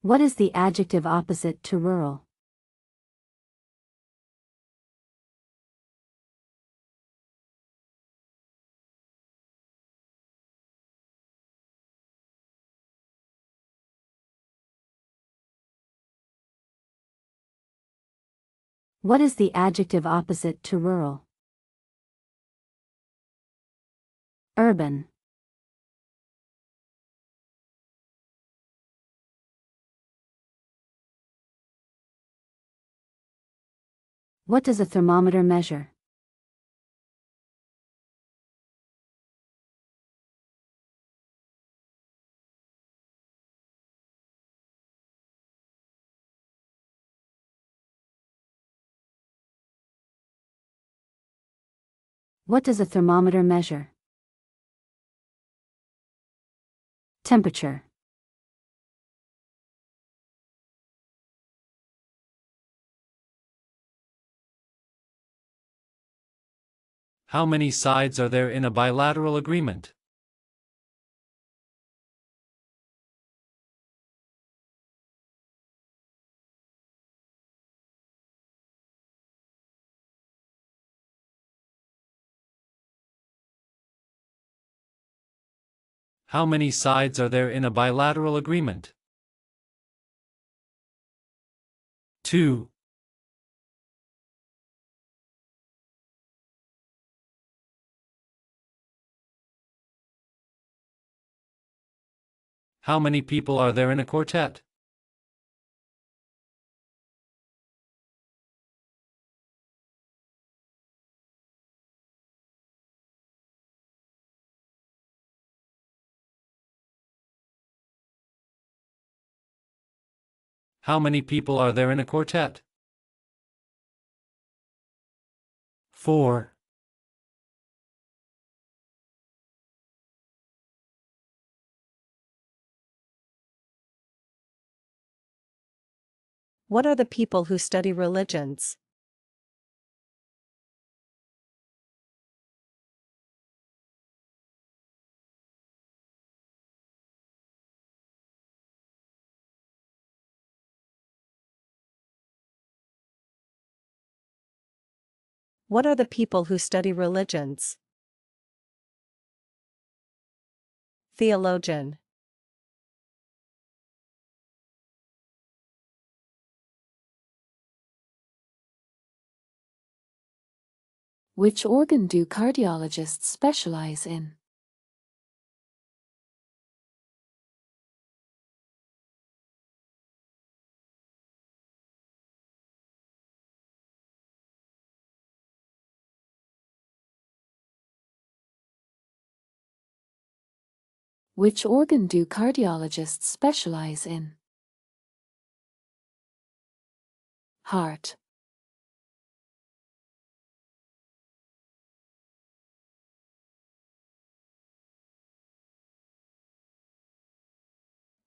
What is the adjective opposite to rural? What is the adjective opposite to rural? Urban. What does a thermometer measure? What does a thermometer measure? Temperature. How many sides are there in a bilateral agreement? How many sides are there in a bilateral agreement? 2. How many people are there in a quartet? How many people are there in a quartet? 4. What are the people who study religions? What are the people who study religions? Theologian. Which organ do cardiologists specialize in? Which organ do cardiologists specialize in? Heart.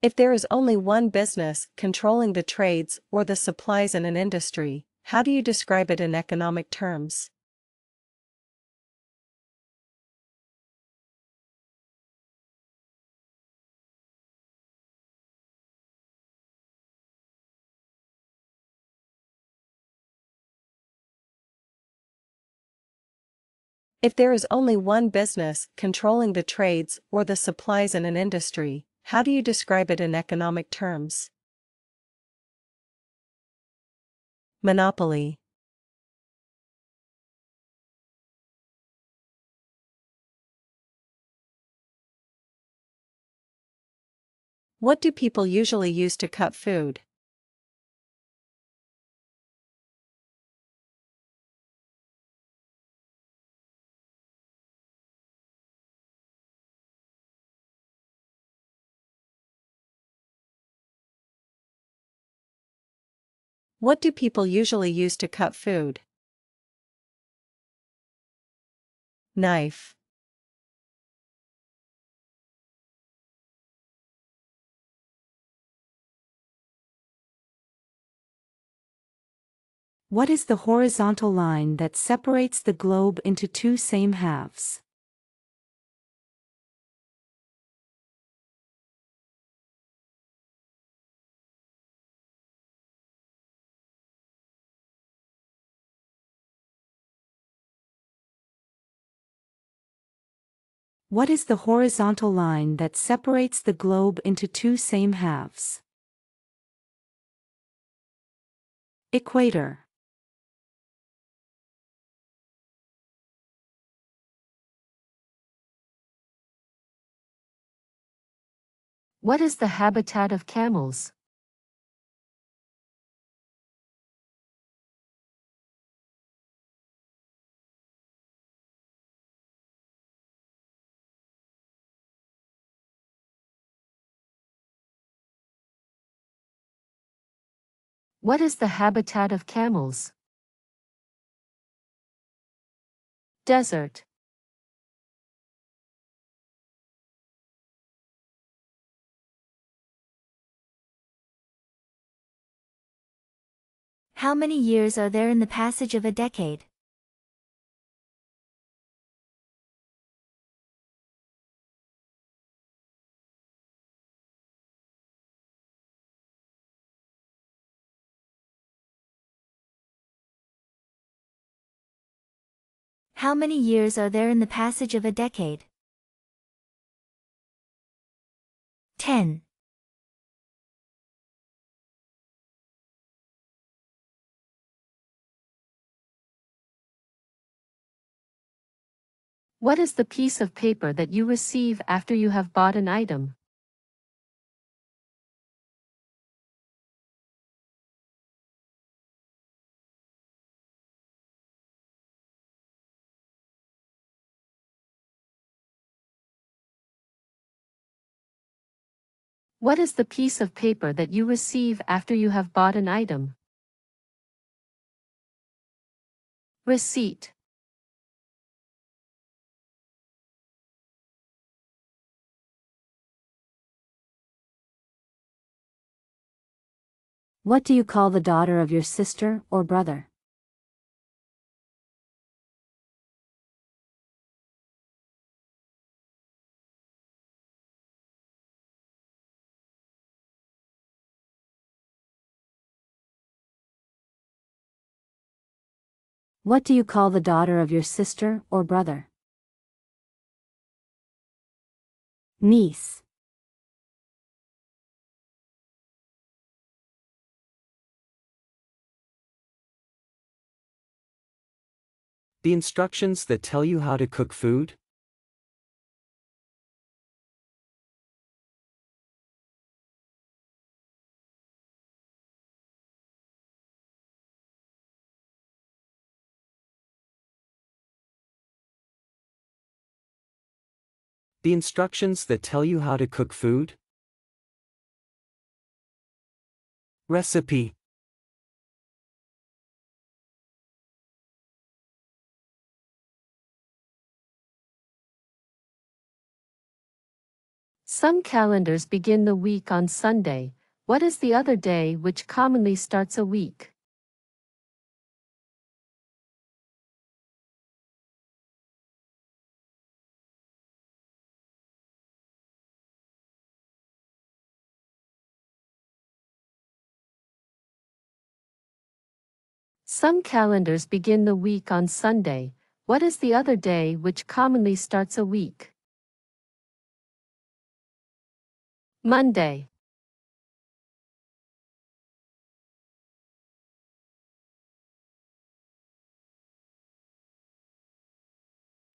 If there is only one business controlling the trades or the supplies in an industry, how do you describe it in economic terms? If there is only one business controlling the trades or the supplies in an industry, how do you describe it in economic terms? Monopoly. What do people usually use to cut food? What do people usually use to cut food? Knife. What is the horizontal line that separates the globe into two same halves? What is the horizontal line that separates the globe into two same halves? Equator. What is the habitat of camels? What is the habitat of camels? Desert. How many years are there in the passage of a decade? How many years are there in the passage of a decade? 10. What is the piece of paper that you receive after you have bought an item? What is the piece of paper that you receive after you have bought an item? Receipt. What do you call the daughter of your sister or brother? What do you call the daughter of your sister or brother? Niece. The instructions that tell you how to cook food? The instructions that tell you how to cook food? Recipe. Some calendars begin the week on Sunday. What is the other day which commonly starts a week? Some calendars begin the week on Sunday. What is the other day which commonly starts a week? Monday.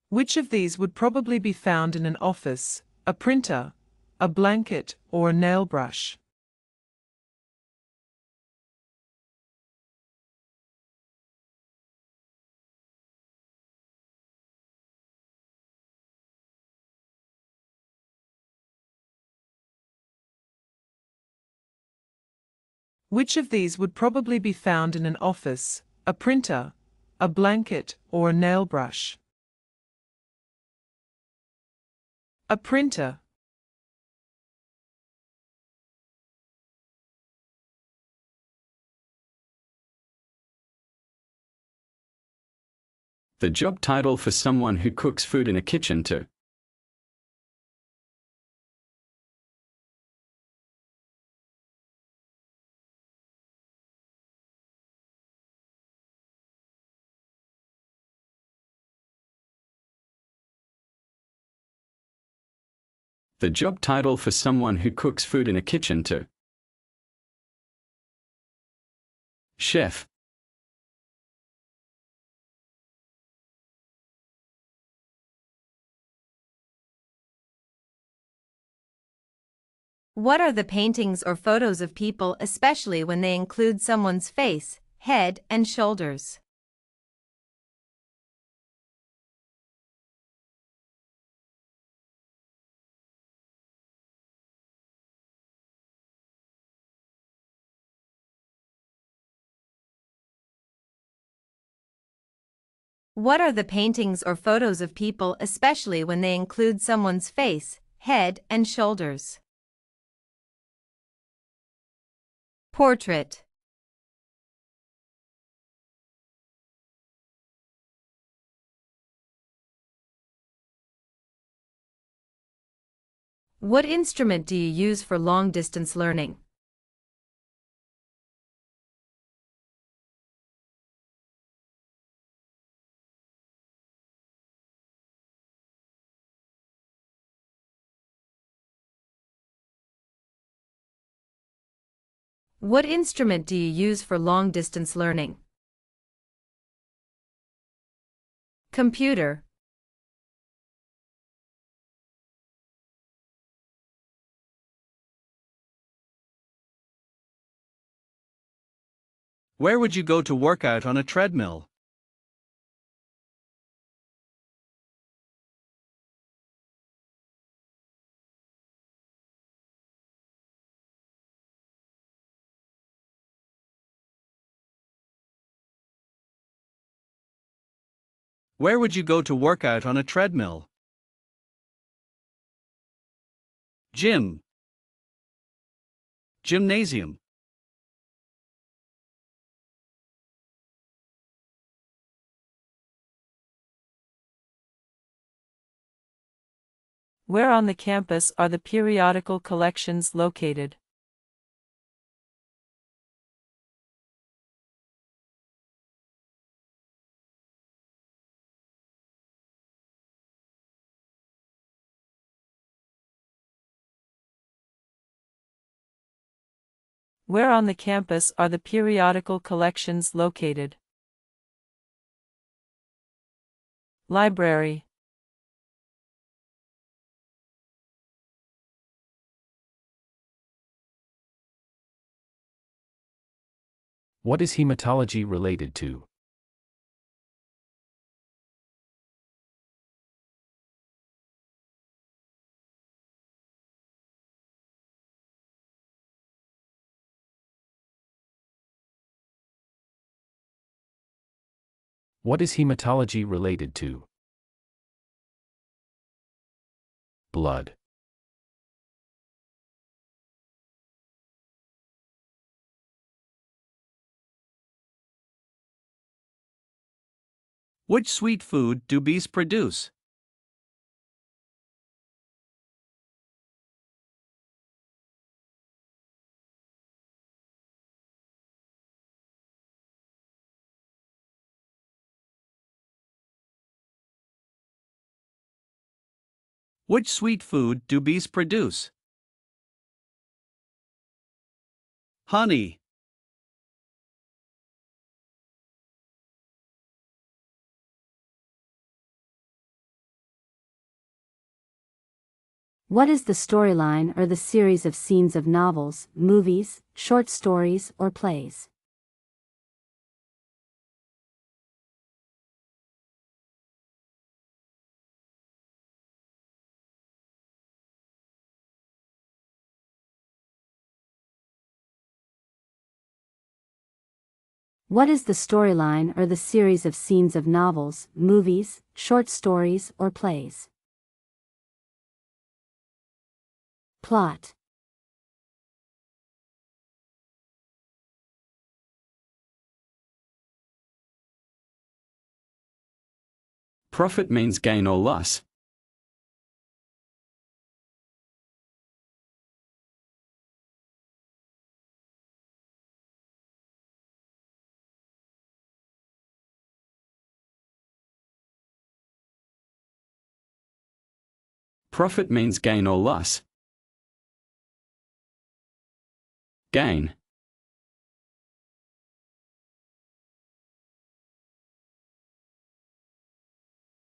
Which of these would probably be found in an office, a printer, a blanket, or a nail brush? Which of these would probably be found in an office, a printer, a blanket, or a nail brush? A printer. The job title for someone who cooks food in a kitchen to. The job title for someone who cooks food in a kitchen to. Chef. What are the paintings or photos of people, especially when they include someone's face, head, and shoulders? What are the paintings or photos of people, especially when they include someone's face, head, and shoulders? Portrait. What instrument do you use for long-distance learning? What instrument do you use for long-distance learning? Computer. Where would you go to work out on a treadmill? Where would you go to work out on a treadmill? Gym. Gymnasium. Where on the campus are the periodical collections located? Where on the campus are the periodical collections located? Library. What is hematology related to? What is hematology related to? Blood. Which sweet food do bees produce? Which sweet food do bees produce? Honey. What is the storyline or the series of scenes of novels, movies, short stories, or plays? What is the storyline or the series of scenes of novels, movies, short stories, or plays? Plot. Profit means gain or loss. Profit means gain or loss. Gain.